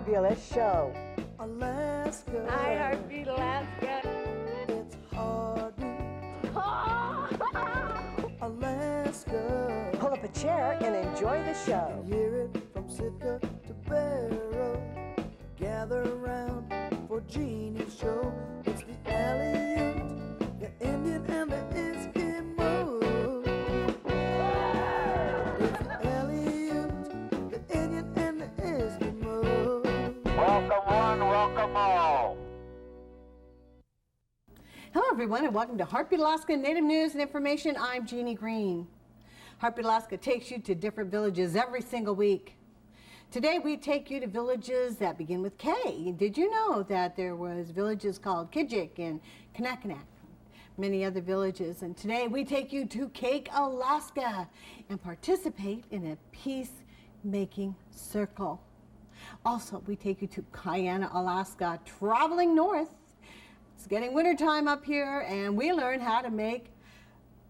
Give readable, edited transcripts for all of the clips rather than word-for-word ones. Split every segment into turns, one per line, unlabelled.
fabulous show.
Alaska.
Hi, Heartbeat Alaska.
It's Heartbeat. Alaska.
Pull up a chair and enjoy the show.
Hear it from Sitka to Barrow. Gather around for Jeannie's show. It's the Aleut, the Indian, and the Eskimo. It's the Aleut, the Indian, and the Eskimo.
Welcome one, welcome all.
Hello everyone and welcome to Heartbeat Alaska Native News and Information. I'm Jeannie Green. Heartbeat Alaska takes you to different villages every single week. Today we take you to villages that begin with K. Did you know that there was villages called Kijik and Kanakanak, many other villages, and today we take you to Kake, Alaska and participate in a peacemaking circle. Also, we take you to Kiana, Alaska, traveling north. It's getting wintertime up here and we learn how to make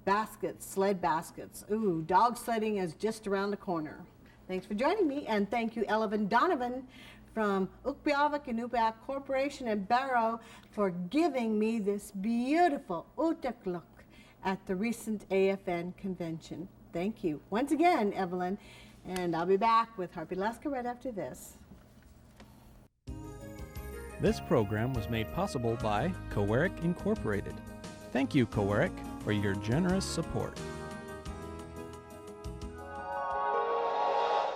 baskets, sled baskets. Ooh, dog sledding is just around the corner. Thanks for joining me, and thank you, Elvin Donovan from Ukpiavik and Upiak Corporation in Barrow for giving me this beautiful utak look at the recent AFN convention. Thank you once again, Evelyn, and I'll be back with Heartbeat Alaska right after this.
This program was made possible by Coeric Incorporated. Thank you, Coeric, for your generous support.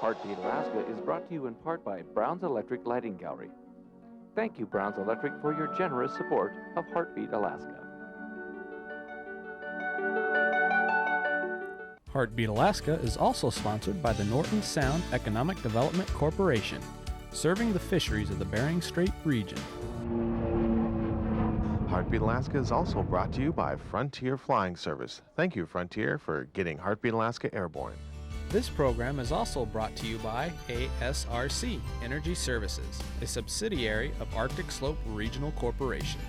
Heartbeat Alaska is brought to you in part by Brown's Electric Lighting Gallery. Thank you, Brown's Electric, for your generous support of Heartbeat Alaska.
Heartbeat Alaska is also sponsored by the Norton Sound Economic Development Corporation, serving the fisheries of the Bering Strait region.
Heartbeat Alaska is also brought to you by Frontier Flying Service. Thank you, Frontier, for getting Heartbeat Alaska airborne.
This program is also brought to you by ASRC Energy Services, a subsidiary of Arctic Slope Regional Corporation.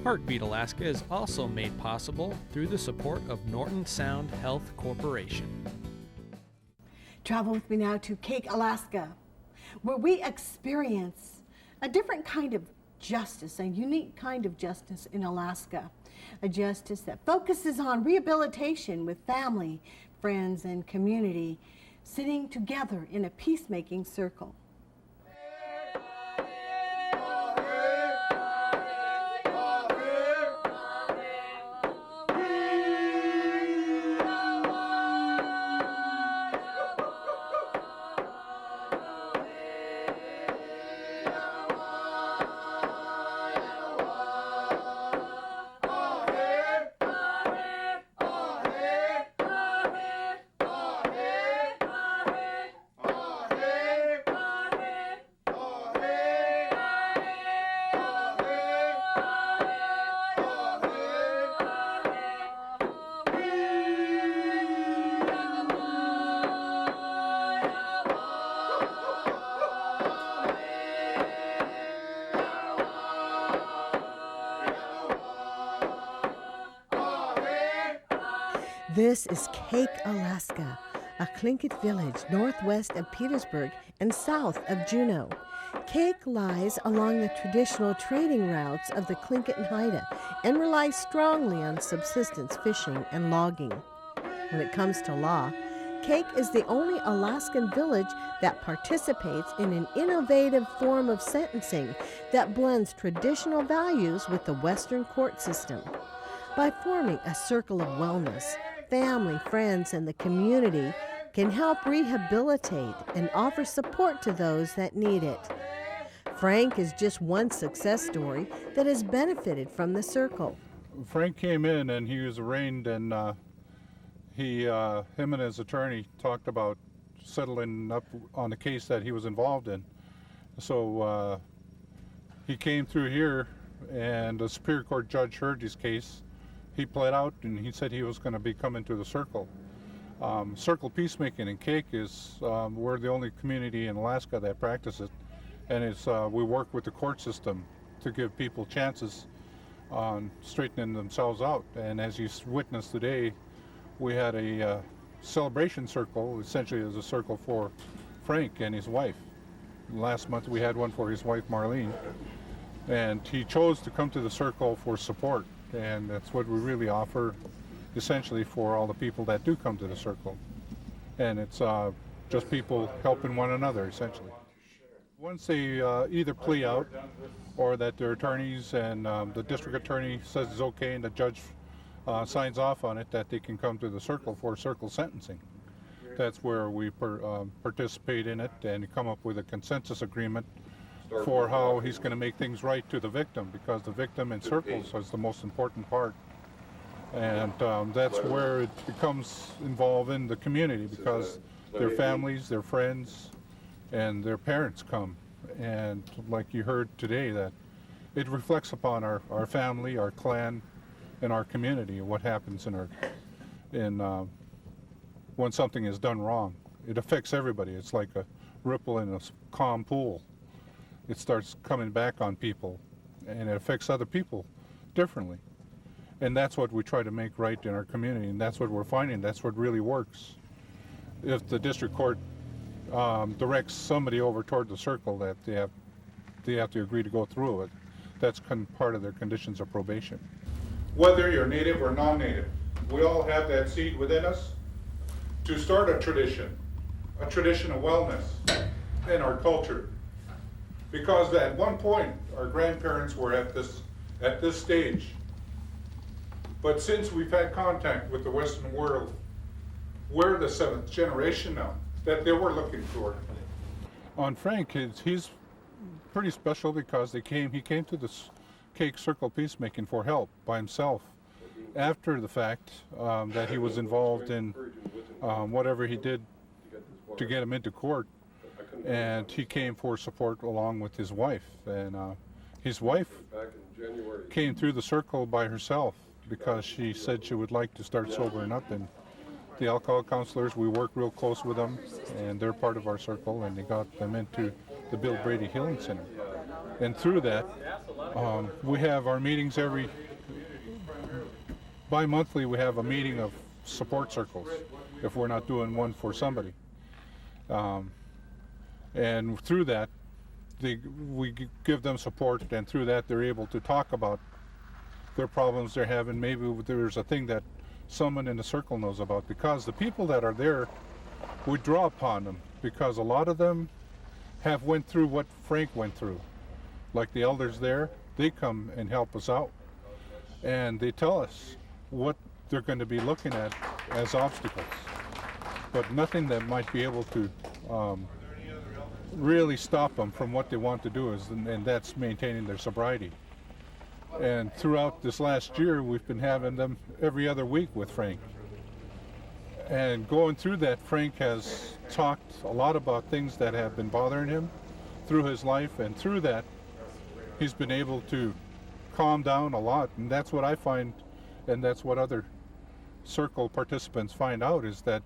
Heartbeat Alaska is also made possible through the support of Norton Sound Health Corporation.
Travel with me now to Kake, Alaska, where we experience a different kind of justice, a unique kind of justice in Alaska, a justice that focuses on rehabilitation with family, friends, and community, sitting together in a peacemaking circle. This is Kake, Alaska, a Tlingit village northwest of Petersburg and south of Juneau. Kake lies along the traditional trading routes of the Tlingit and Haida and relies strongly on subsistence fishing and logging. When it comes to law, Kake is the only Alaskan village that participates in an innovative form of sentencing that blends traditional values with the Western court system. By forming a circle of wellness, family, friends, and the community can help rehabilitate and offer support to those that need it. Frank is just one success story that has benefited from the circle.
Frank came in and he was arraigned, and him and his attorney talked about settling up on a case that he was involved in. So he came through here, and the Superior Court judge heard his case. He pled out, and he said he was going to be coming to the circle. Circle peacemaking in Kake is, we're the only community in Alaska that practice it, and it's we work with the court system to give people chances on straightening themselves out. And as you witnessed today, we had a celebration circle, essentially as a circle for Frank and his wife. Last month we had one for his wife Marlene, and he chose to come to the circle for support, and that's what we really offer essentially for all the people that do come to the circle. And it's just people helping one another essentially. Once they either plea out or that their attorneys and the district attorney says it's okay and the judge signs off on it, that they can come to the circle for circle sentencing. That's where we participate in it and come up with a consensus agreement for how he's going to make things right to the victim, because the victim in circles is the most important part. And that's where it becomes involved in the community, because their families, their friends, and their parents come. And like you heard today, that it reflects upon our family, our clan, and our community, what happens when something is done wrong. It affects everybody. It's like a ripple in a calm pool. It starts coming back on people, and it affects other people differently. And that's what we try to make right in our community, and that's what we're finding. That's what really works. If the district court directs somebody over toward the circle, that they have to agree to go through it. That's part of their conditions of probation. Whether you're native or non-native, we all have that seed within us to start a tradition of wellness in our culture. Because at one point, our grandparents were at this stage. But since we've had contact with the Western world, we're the 7th generation now that they were looking for. On Frank, he's pretty special because he came to this Cake Circle Peacemaking for help by himself after the fact that he was involved in whatever he did to get him into court. And he came for support along with his wife. And his wife came through the circle by herself because she said she would like to start sobering up. And the alcohol counselors, we work real close with them, and they're part of our circle, and they got them into the Bill Brady Healing Center. And through that, we have our meetings bi-monthly. We have a meeting of support circles if we're not doing one for somebody. And through that, we give them support, and through that they're able to talk about their problems they're having. Maybe there's a thing that someone in the circle knows about, because the people that are there, we draw upon them, because a lot of them have went through what Frank went through. Like the elders there, they come and help us out, and they tell us what they're going to be looking at as obstacles, but nothing that might be able to really stop them from what they want to do, and that's maintaining their sobriety. And throughout this last year, we've been having them every other week with Frank. And going through that, Frank has talked a lot about things that have been bothering him through his life, and through that, he's been able to calm down a lot. And that's what I find, and that's what other circle participants find out, is that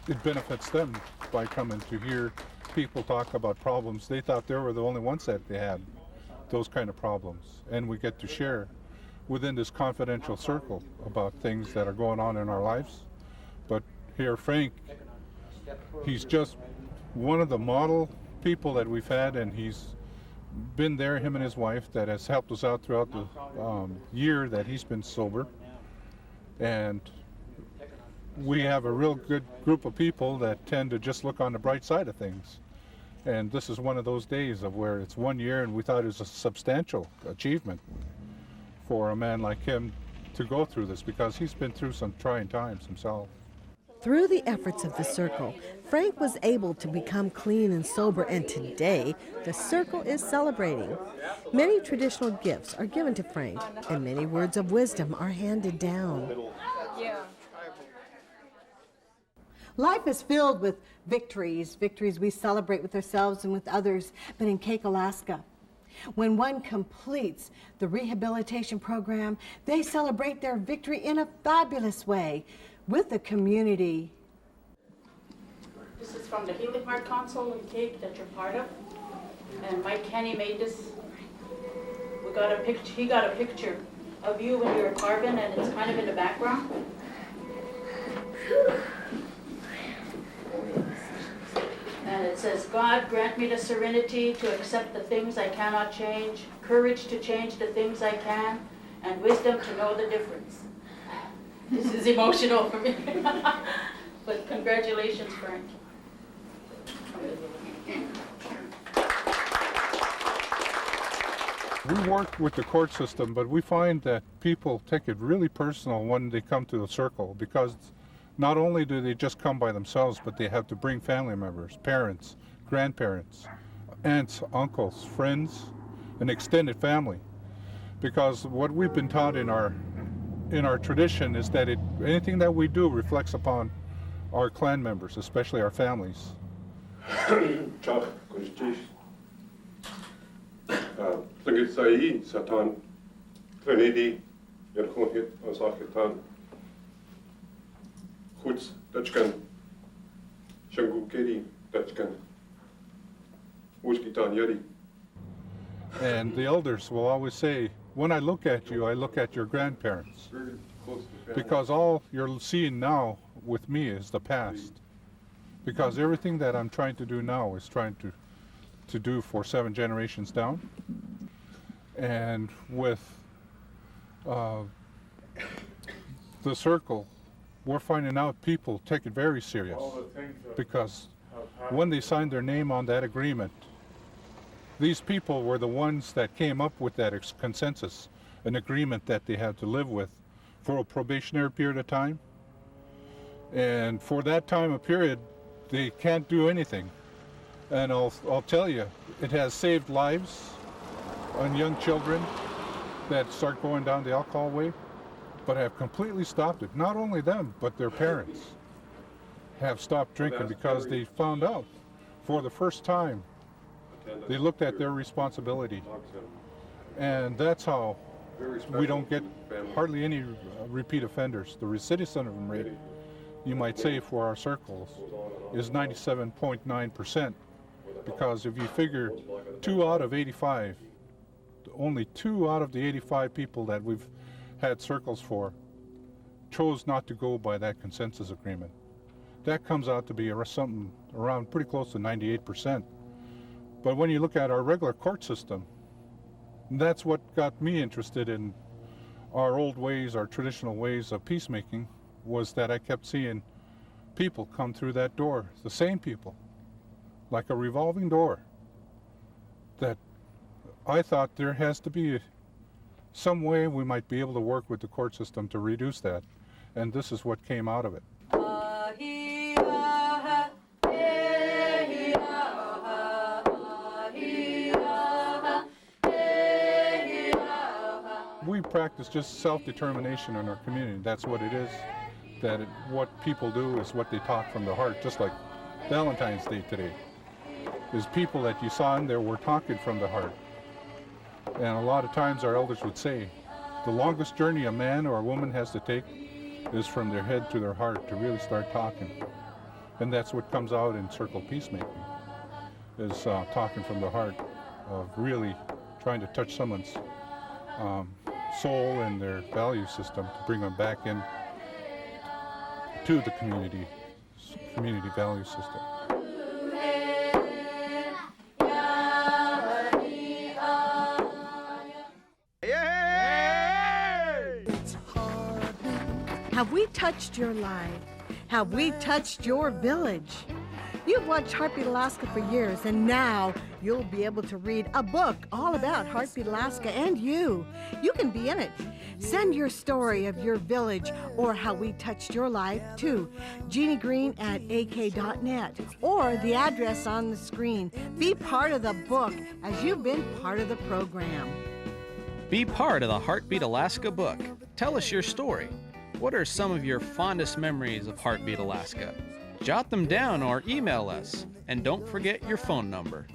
it benefits them by coming to hear people talk about problems. They thought they were the only ones that they had those kind of problems, and we get to share within this confidential circle about things that are going on in our lives. But here, Frank, he's just one of the model people that we've had, and he's been there, him and his wife, that has helped us out throughout the year that he's been sober. And we have a real good group of people that tend to just look on the bright side of things. And this is one of those days of where it's 1 year, and we thought it was a substantial achievement for a man like him to go through this, because he's been through some trying times himself.
Through the efforts of the circle, Frank was able to become clean and sober, and today the circle is celebrating. Many traditional gifts are given to Frank, and many words of wisdom are handed down.
Life is filled with victories we celebrate with ourselves and with others. But in Cake, Alaska, when one completes the rehabilitation program, they celebrate their victory in a fabulous way with the community.
This is from the Healing Heart Council in Cake that you're part of. And Mike Kenny made this. He got a picture of you when you were carving, and it's kind of in the background. And it says, God, grant me the serenity to accept the things I cannot change, courage to change the things I can, and wisdom to know the difference. This is emotional for me. But congratulations, Frank.
We work with the court system, but we find that people take it really personal when they come to the circle, because not only do they just come by themselves, but they have to bring family members, parents, grandparents, aunts, uncles, friends, and extended family. Because what we've been taught in our tradition is that anything that we do reflects upon our clan members, especially our families. And the elders will always say, when I look at you, I look at your grandparents. Because all you're seeing now with me is the past. Because everything that I'm trying to do now is trying to do for 7 generations down. And with the circle, we're finding out people take it very serious. Because when they signed their name on that agreement, these people were the ones that came up with that consensus, an agreement that they had to live with for a probationary period of time. And for that time of period, they can't do anything. And I'll tell you, it has saved lives on young children that start going down the alcohol way, but have completely stopped it. Not only them, but their parents have stopped drinking because they found out for the first time they looked at their responsibility. And that's how we don't get hardly any repeat offenders. The recidivism rate, you might say, for our circles is 97.9%, because if you figure 2 out of 85, only 2 out of the 85 people that we've had circles for chose not to go by that consensus agreement. That comes out to be something around pretty close to 98%. But when you look at our regular court system, that's what got me interested in our old ways, our traditional ways of peacemaking, was that I kept seeing people come through that door, the same people, like a revolving door, that I thought there has to be some way we might be able to work with the court system to reduce that. And this is what came out of it. We practice just self-determination in our community. That's what it is. What people do is what they talk from the heart, just like Valentine's Day today. Is people that you saw in there were talking from the heart. And a lot of times our elders would say, the longest journey a man or a woman has to take is from their head to their heart to really start talking. And that's what comes out in circle peacemaking, is talking from the heart, of really trying to touch someone's soul and their value system to bring them back in to the community value system.
Have we touched your life? Have we touched your village? You've watched Heartbeat Alaska for years, and now you'll be able to read a book all about Heartbeat Alaska and you. You can be in it. Send your story of your village or how we touched your life to jeanniegreen@ak.net or the address on the screen. Be part of the book as you've been part of the program.
Be part of the Heartbeat Alaska book. Tell us your story. What are some of your fondest memories of Heartbeat Alaska? Jot them down or email us. And don't forget your phone number.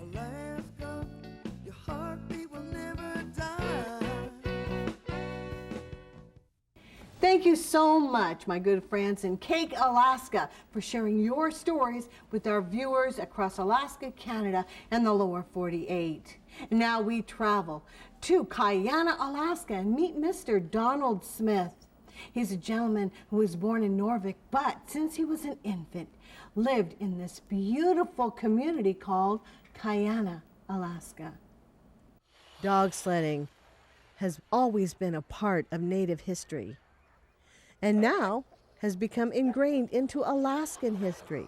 Thank you so much, my good friends in Kake, Alaska, for sharing your stories with our viewers across Alaska, Canada, and the lower 48. Now we travel to Kiana, Alaska, and meet Mr. Donald Smith. He's a gentleman who was born in Norvik, but since he was an infant, lived in this beautiful community called Kiana, Alaska.
Dog sledding has always been a part of Native history and now has become ingrained into Alaskan history.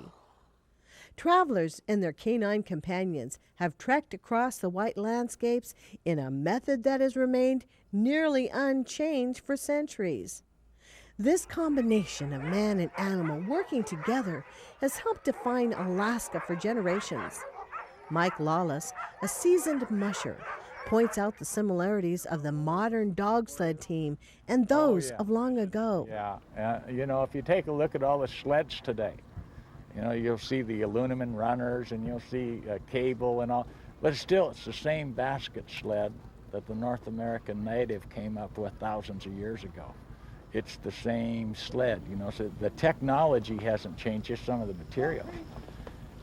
Travelers and their canine companions have trekked across the white landscapes in a method that has remained nearly unchanged for centuries. This combination of man and animal working together has helped define Alaska for generations. Mike Lawless, a seasoned musher, points out the similarities of the modern dog sled team and those of long ago.
Yeah, you know, if you take a look at all the sleds today, you know, you'll see the aluminum runners and you'll see cable and all, but still it's the same basket sled that the North American native came up with thousands of years ago. It's the same sled, you know, so the technology hasn't changed, just some of the materials.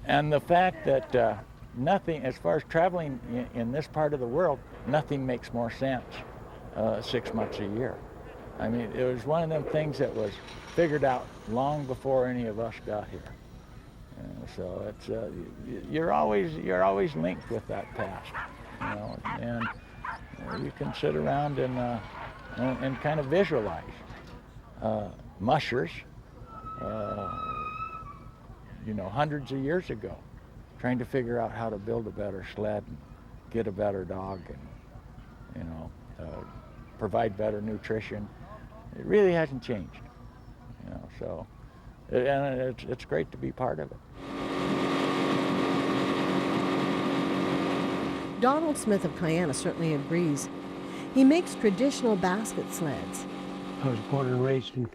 And the fact that nothing, as far as traveling in this part of the world, nothing makes more sense 6 months a year. I mean, it was one of them things that was figured out long before any of us got here. So it's you're always linked with that past, you know, and you can sit around and kind of visualize mushers, you know, hundreds of years ago, trying to figure out how to build a better sled and get a better dog and, you know, provide better nutrition. It really hasn't changed, you know, so, and it's great to be part of it.
Donald Smith of Kiana certainly agrees. He makes traditional basket sleds.
I was born and raised in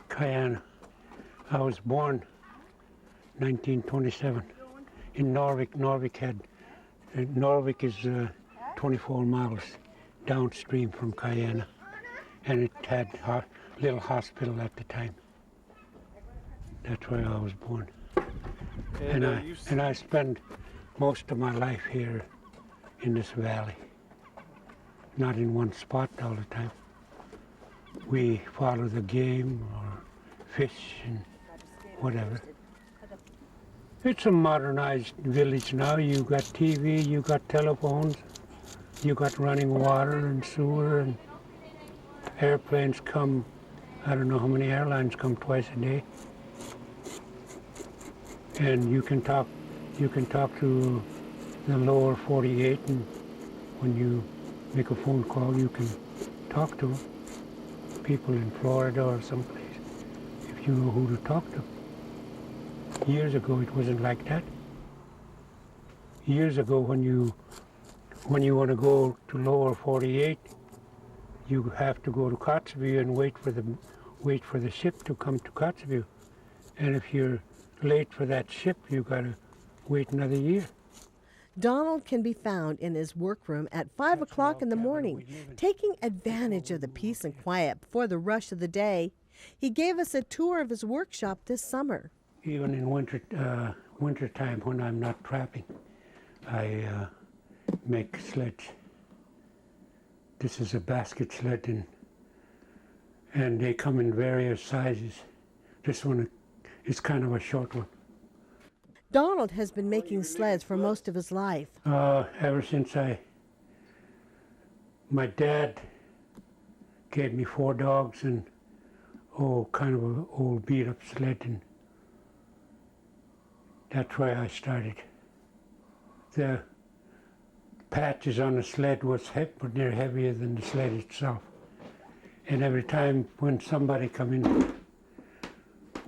Kiana. I was born 1927 in Norvik. Norvik is 24 miles downstream from Kiana, and it had a little hospital at the time. That's where I was born. And I spent most of my life here in this valley, not in one spot all the time. We follow the game or fish and whatever. It's a modernized village now. You got TV, you got telephones, you got running water and sewer, and airplanes come. I don't know how many airlines come twice a day. And you can talk to the lower 48, and when you make a phone call, you can talk to people in Florida or someplace if you know who to talk to. Years ago, it wasn't like that. Years ago, when you want to go to lower 48, you have to go to Kotzebue and wait for the ship to come to Kotzebue. And if you're late for that ship, you got to wait another year.
Donald can be found in his workroom at 5 o'clock in the morning, taking advantage of the peace and quiet before the rush of the day. He gave us a tour of his workshop this summer.
Even in winter time, when I'm not trapping, I make sleds. This is a basket sled, and they come in various sizes. This one is kind of a short one.
Donald has been making sleds for most of his life.
Ever since my dad gave me 4 dogs and kind of an old beat up sled, and that's why I started. The patches on the sled was heavy, but they're heavier than the sled itself. And every time when somebody come in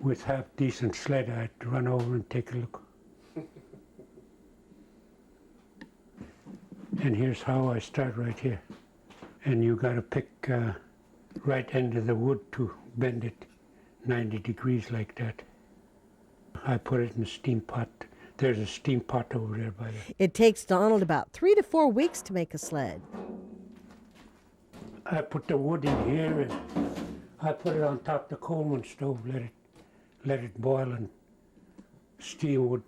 with half decent sled, I had to run over and take a look. And here's how I start right here. And you got to pick right end of the wood to bend it 90 degrees like that. I put it in a steam pot. There's a steam pot over there by the...
It takes Donald about 3 to 4 weeks to make a sled.
I put the wood in here and I put it on top of the Coleman stove, let it boil, and steam would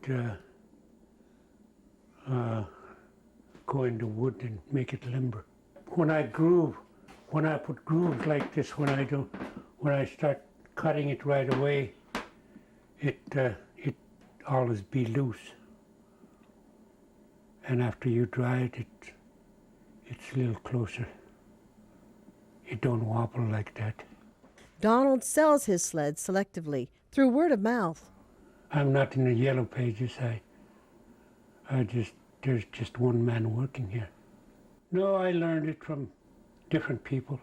go into wood and make it limber. When I put grooves like this, when when I start cutting it right away, it always be loose. And after you dry it, it's a little closer. It don't wobble like that.
Donald sells his sleds selectively through word of mouth.
I'm not in the yellow pages. There's just one man working here. No, I learned it from different people.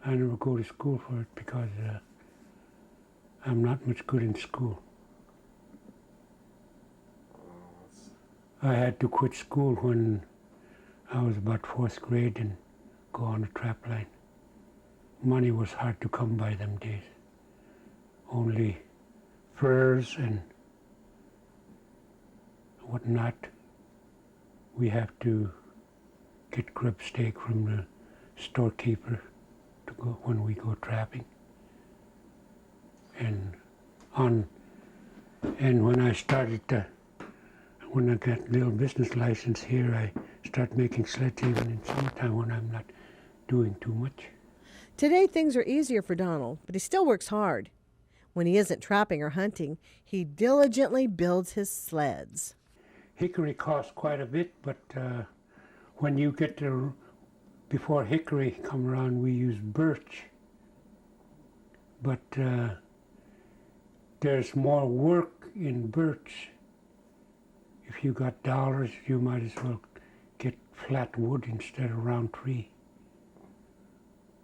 I never go to school for it because I'm not much good in school. I had to quit school when I was about 4th grade and go on a trap line. Money was hard to come by them days. Only furs and whatnot. We have to get grub steak from the storekeeper to go when we go trapping. And when I started when I got a little business license here, I start making sleds even in summertime when I'm not doing too much.
Today things are easier for Donald, but he still works hard. When he isn't trapping or hunting, he diligently builds his sleds.
Hickory costs quite a bit, but when you get to, before hickory come around, we use birch. But there's more work in birch. If you got dollars, you might as well get flat wood instead of round tree.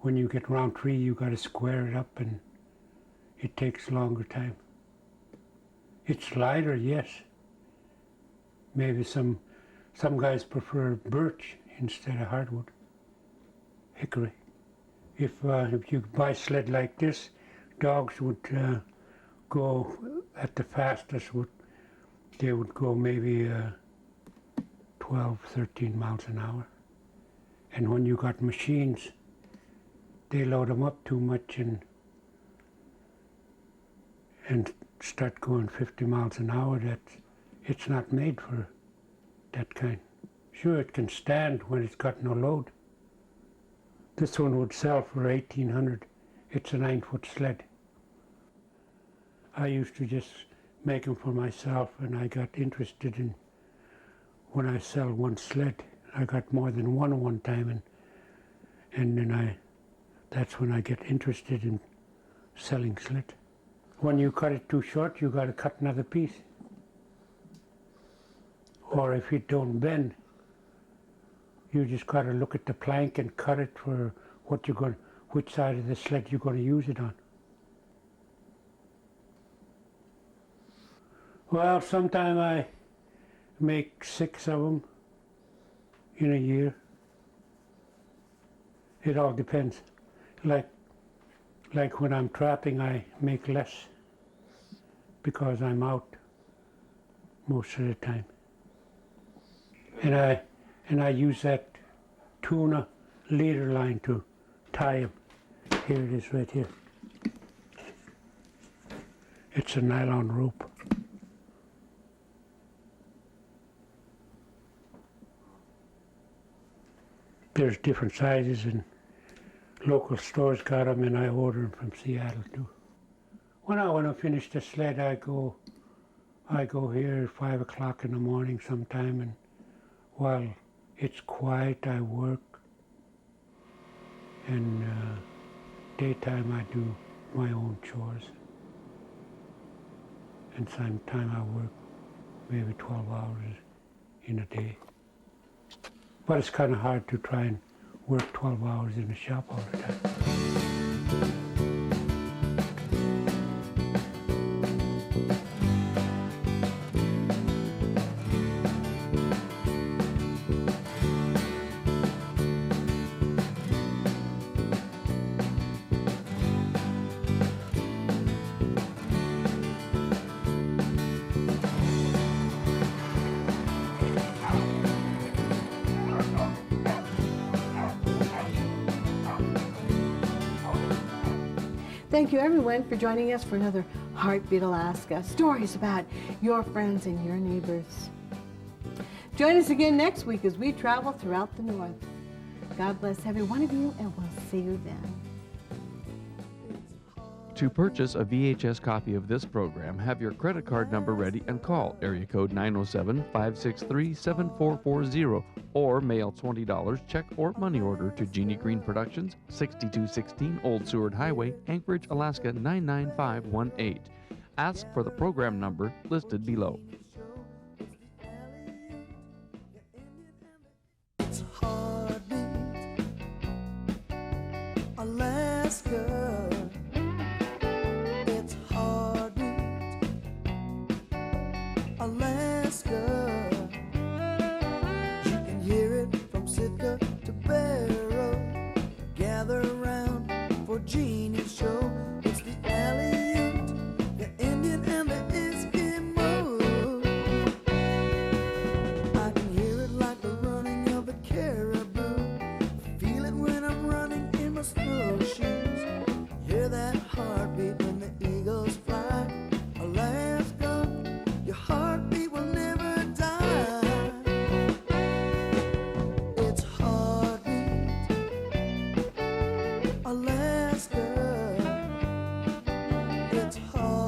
When you get round tree, you got to square it up, and it takes longer time. It's lighter, yes. Maybe some guys prefer birch instead of hardwood. Hickory. If you buy a sled like this, dogs would go at the fastest. They would go maybe 12, 13 miles an hour. And when you got machines, they load them up too much and start going 50 miles an hour. It's not made for that kind. Sure, it can stand when it's got no load. This one would sell for $1,800. It's a 9-foot sled. I used to just make them for myself, and I got interested in when I sell one sled. I got more than one time, and then that's when I get interested in selling sled. When you cut it too short, you got to cut another piece. Or if it don't bend, you just got to look at the plank and cut it for which side of the sled you're going to use it on. Well, sometime I make 6 of them in a year. It all depends. Like when I'm trapping, I make less because I'm out most of the time. And I use that tuna leader line to tie them. Here it is right here. It's a nylon rope. There's different sizes, and local stores got them, and I order them from Seattle too. When I finish the sled, I go here at 5 o'clock in the morning sometime, and while it's quiet, I work, and daytime I do my own chores, and sometime I work maybe 12 hours in a day. But it's kind of hard to try and work 12 hours in the shop all the time.
Thank you everyone for joining us for another Heartbeat Alaska, stories about your friends and your neighbors. Join us again next week as we travel throughout the North. God bless every one of you, and we'll see you then.
To purchase a VHS copy of this program, have your credit card number ready and call area code 907-563-7440 or mail $20 check or money order to Jeannie Green Productions, 6216 Old Seward Highway, Anchorage, Alaska 99518. Ask for the program number listed below.
It's Heartbeat, Alaska. It's Heartbeat, Alaska. You can hear it from Sitka to Barrow. Gather around for Jeannie's show. It's the Aleut, the Indian and the Eskimo. I can hear it like the running of a caribou. Feel it when I'm running in my snowshoes. Hear that heartbeat when the eagles fly. Alaska, your heartbeat will never die. It's Heartbeat, Alaska. It's Heartbeat.